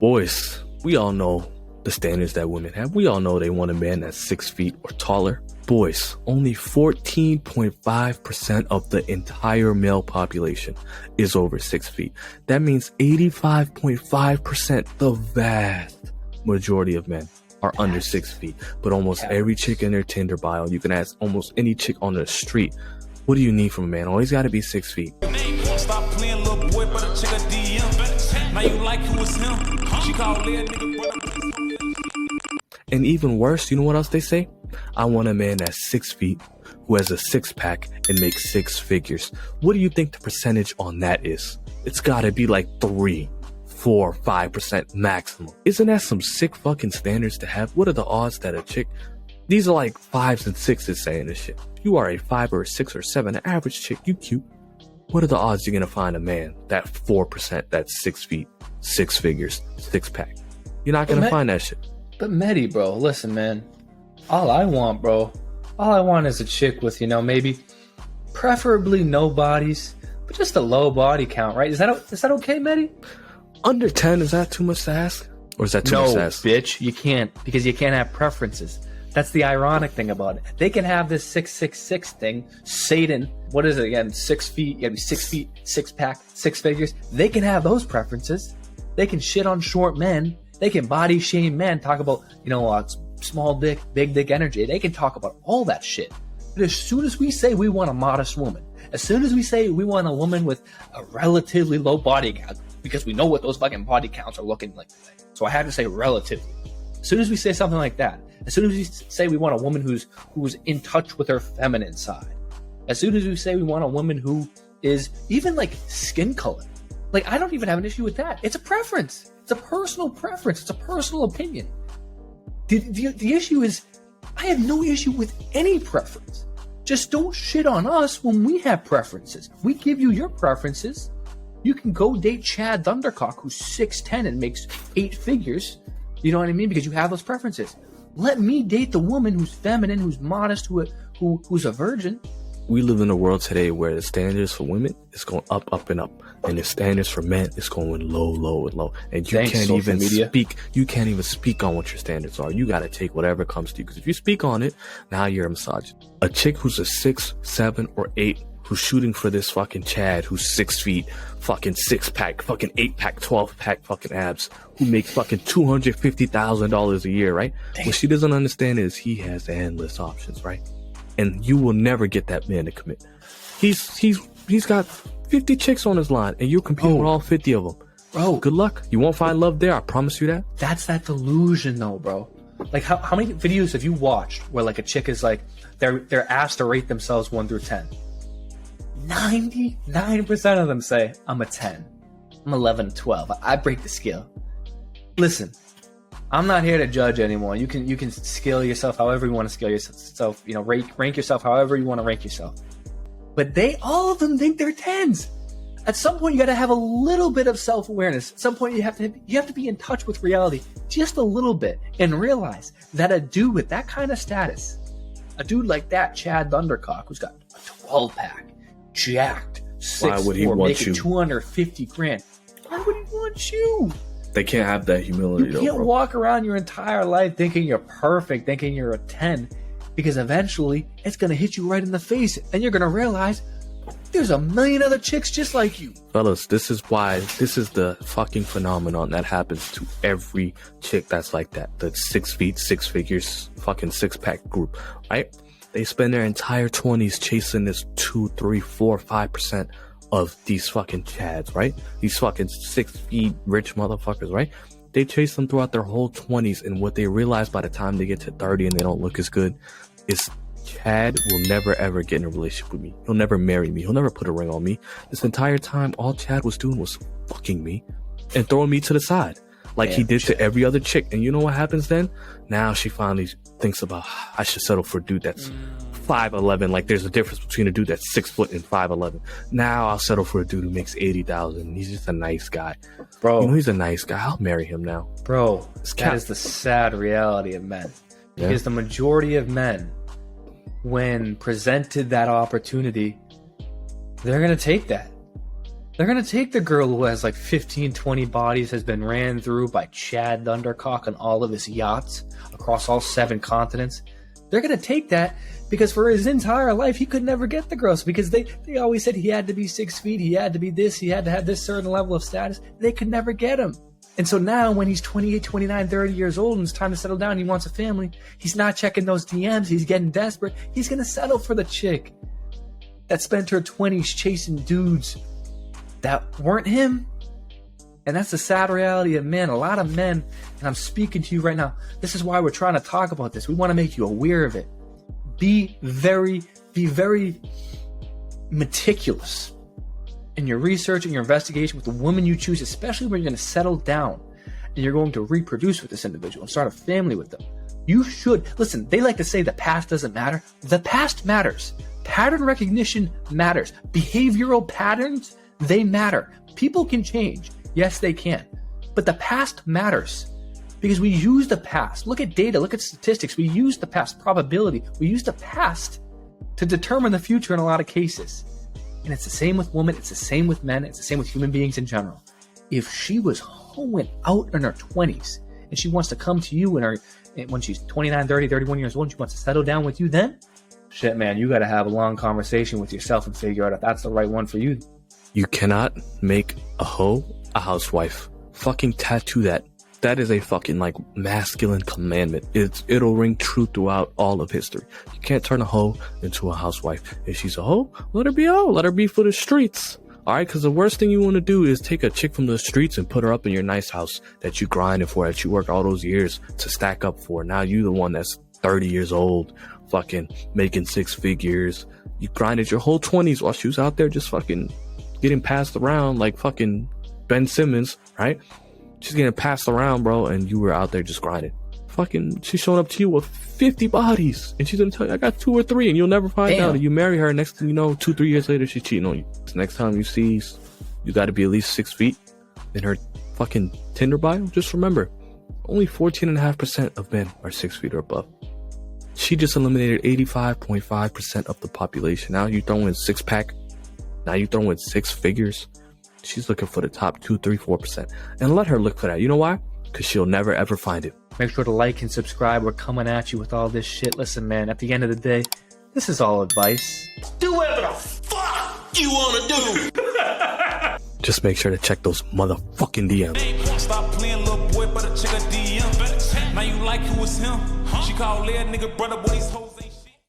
Boys, we all know the standards that women have. We all know they want a man that's 6 feet or taller. Boys, only 14.5% of the entire male population is over 6 feet. That means 85.5%, the vast majority of men, are under 6 feet. But almost every chick in their Tinder bio, you can ask almost any chick on the street, what do you need from a man? Always got to be 6 feet. Stop playing little boy, but a chick a DM. Now you like who was him. She called Leah nigga. And even worse, you know what else they say? I want a man that's 6 feet, who has a six-pack and makes 6 figures. What do you think the percentage on that is? It's gotta be like 3, 4, 5% maximum. Isn't that some sick fucking standards to have? What are the odds that a chick... These are like 5s and 6s saying this shit. You are a 5 or a 6 or 7, an average chick, you cute. What are the odds you're gonna find a man that 4%, that's 6 feet, 6 figures, 6-pack? You're not gonna find that shit. But Mehdi, bro, listen, man. All I want is a chick with, maybe preferably no bodies, but just a low body count, right? Is that okay, Mehdi? Under 10, is that too much to ask? Or is that too much to ask? No, bitch, you can't, because you can't have preferences. That's the ironic thing about it. They can have this 666 thing, Satan, what is it again? 6 feet, you gotta be 6 feet, 6-pack, 6 figures. They can have those preferences. They can shit on short men. They can body shame men, talk about, small dick, big dick energy. They can talk about all that shit. But as soon as we say we want a modest woman, as soon as we say we want a woman with a relatively low body count, because we know what those fucking body counts are looking like today. So I had to say relatively. As soon as we say something like that, as soon as we say we want a woman who's in touch with her feminine side, as soon as we say we want a woman who is even like skin color, like I don't even have an issue with that. It's a preference. It's a personal preference. It's a personal opinion. The issue is, I have no issue with any preference. Just don't shit on us when we have preferences. We give you your preferences. You can go date Chad Thundercock, who's 6'10" and makes 8 figures. You know what I mean? Because you have those preferences. Let me date the woman who's feminine, who's modest, who's a virgin. We live in a world today where the standards for women is going up, up, and up. And the standards for men is going low, low, and low. And you can't even speak on what your standards are. You got to take whatever comes to you. Because if you speak on it, now you're a misogynist. A chick who's a 6, 7, or 8, who's shooting for this fucking Chad, who's 6 feet, fucking 6-pack, fucking 8-pack, 12-pack fucking abs, who makes fucking $250,000 a year, right? Damn. What she doesn't understand is he has endless options, right? And you will never get that man to commit. He's got 50 chicks on his line, and you're competing with all 50 of them. Bro, good luck. You won't find love there. I promise you that. That's that delusion, though, bro. Like, how many videos have you watched where like a chick is like they're asked to rate themselves 1 through 10? 99% of them say I'm a 10. I'm 11, 12. I break the scale. Listen, I'm not here to judge anymore. You can scale yourself however you want to scale yourself. Rank yourself however you want to rank yourself. But all of them think they're 10s. At some point, you got to have a little bit of self-awareness. At some point, you have to be in touch with reality just a little bit and realize that a dude with that kind of status, a dude like that, Chad Thundercock, who's got a 12-pack, jacked, 6'4", making $250,000. Why would he want you? They can't have that humility. You can't walk around your entire life thinking you're perfect, thinking you're a 10, because eventually it's going to hit you right in the face, and you're going to realize there's a million other chicks just like you. Fellas, this is the fucking phenomenon that happens to every chick that's like that. The 6 feet, 6 figures, fucking 6-pack group, right? They spend their entire 20s chasing this 2, 3, 4, 5% of these fucking chads, right? These fucking 6 feet rich motherfuckers, right? They chase them throughout their whole 20s, and what they realize by the time they get to 30 and they don't look as good is Chad will never ever get in a relationship with me. He'll never marry me. He'll never put a ring on me. This entire time, all Chad was doing was fucking me and throwing me to the side like he did to every other chick. And you know what happens then? Now she finally thinks about, I should settle for a dude that's 5'11". Like there's a difference between a dude that's 6 foot and 5'11". Now I'll settle for a dude who makes 80,000. He's just a nice guy, bro. He's a nice guy. I'll marry him now, bro. That is the sad reality of men, because the majority of men, when presented that opportunity, they're gonna take that. They're going to take the girl who has like 15, 20 bodies, has been ran through by Chad Thundercock on all of his yachts across all 7 continents. They're going to take that because for his entire life, he could never get the girls because they always said he had to be 6 feet, he had to be this, he had to have this certain level of status. They could never get him. And so now when he's 28, 29, 30 years old and it's time to settle down, he wants a family, he's not checking those DMs, he's getting desperate. He's going to settle for the chick that spent her 20s chasing dudes that weren't him. And that's the sad reality of men. A lot of men, and I'm speaking to you right now, this is why we're trying to talk about this. We want to make you aware of it. Be very meticulous in your research and your investigation with the woman you choose, especially when you're going to settle down and you're going to reproduce with this individual and start a family with them. You should, listen, they like to say the past doesn't matter. The past matters. Pattern recognition matters. Behavioral patterns, they matter. People can change. Yes, they can. But the past matters because we use the past. Look at data, look at statistics. We use the past, probability. We use the past to determine the future in a lot of cases. And it's the same with women. It's the same with men. It's the same with human beings in general. If she was hoeing out in her 20s and she wants to come to you when she's 29, 30, 31 years old and she wants to settle down with you, then shit, man, you got to have a long conversation with yourself and figure out if that's the right one for you. You cannot make a hoe a housewife. Fucking tattoo that. That is a fucking like masculine commandment. It'll ring true throughout all of history. You can't turn a hoe into a housewife. If she's a hoe, let her be a hoe. Let her be for the streets. Alright, because the worst thing you want to do is take a chick from the streets and put her up in your nice house that you grinded for, that you worked all those years to stack up for. Now you the one that's 30 years old, fucking making 6 figures. You grinded your whole 20s while she was out there just fucking getting passed around like fucking Ben Simmons, right? She's getting passed around, bro, and you were out there just grinding. Fucking, she's showing up to you with 50 bodies, and she's gonna tell you, I got 2 or 3, and you'll never find out. And you marry her, next thing you know, 2-3 years later, she's cheating on you. So next time you see, you gotta be at least 6 feet in her fucking Tinder bio. Just remember, only 14.5% of men are 6 feet or above. She just eliminated 85.5% of the population. Now you throw in 6-pack. Now you throw in 6 figures. She's looking for the top 2, 3, 4%. And let her look for that. You know why? Because she'll never ever find it. Make sure to like and subscribe. We're coming at you with all this shit. Listen, man, at the end of the day, this is all advice. Do whatever the fuck you wanna do. Just make sure to check those motherfucking DMs. Stop playing little boy, but a chick a DM. Now you like who was him. She called Lead nigga brother, boy, these hoes.